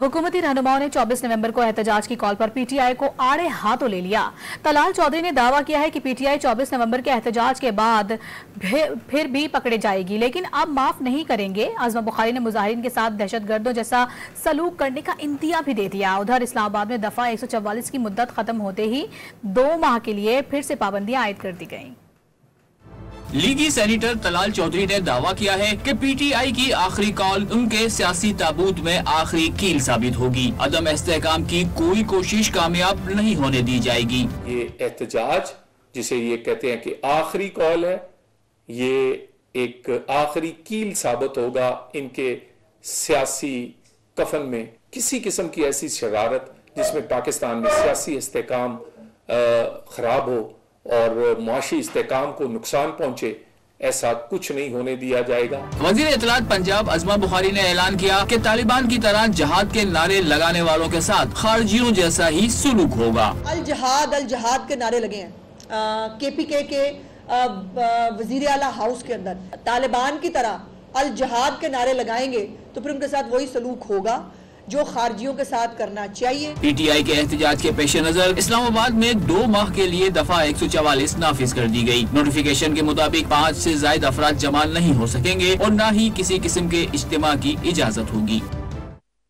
हुकूमती रहनुमाओं ने 24 नवंबर को एहतजाज की कॉल पर पीटीआई को आड़े हाथों ले लिया। तलाल चौधरी ने दावा किया है कि पीटीआई 24 नवंबर के एहतजाज के बाद फिर भी पकड़े जाएगी, लेकिन अब माफ नहीं करेंगे। आजमा बुखारी ने मुजाहिरीन के साथ दहशतगर्दों जैसा सलूक करने का इंतिया भी दे दिया। उधर इस्लामाबाद में दफा 144 की मुद्दत खत्म होते ही 2 माह के लिए फिर से पाबंदियां आयद कर दी गईं। लीगी सेनेटर तलाल चौधरी ने दावा किया है कि पीटीआई की आखिरी कॉल उनके सियासी ताबूत में आखिरी कील साबित होगी। अदम इस्तेहकाम की कोई कोशिश कामयाब नहीं होने दी जाएगी। ये एहतजाज जिसे ये कहते हैं कि आखिरी कॉल है, ये एक आखिरी कील साबित होगा इनके सियासी कफन में। किसी किस्म की ऐसी शरारत जिसमें पाकिस्तान में सियासी इस्तेहकाम खराब हो और मुआशी इस्तेहकाम को नुकसान पहुंचे, ऐसा कुछ नहीं होने दिया जाएगा। वजीर इत्तलात पंजाब आजमा बुखारी ने ऐलान किया कि तालिबान की तरह जहाद के नारे लगाने वालों के साथ खारजियों जैसा ही सुलूक होगा। अल जहाद के नारे लगे हैं केपीके के वजीर आला हाउस के अंदर। तालिबान की तरह अल जहाद के नारे लगाएंगे तो फिर उनके साथ वही सलूक होगा जो खारजियों के साथ करना चाहिए। पीटीआई के एहतजाज के पेश नजर इस्लामाबाद में 2 माह के लिए दफा 144 नाफिज कर दी गई। नोटिफिकेशन के मुताबिक 5 से ज्यादा अफराद जमा नहीं हो सकेंगे और न ही किसी किस्म के इज्तिमा की इजाजत होगी।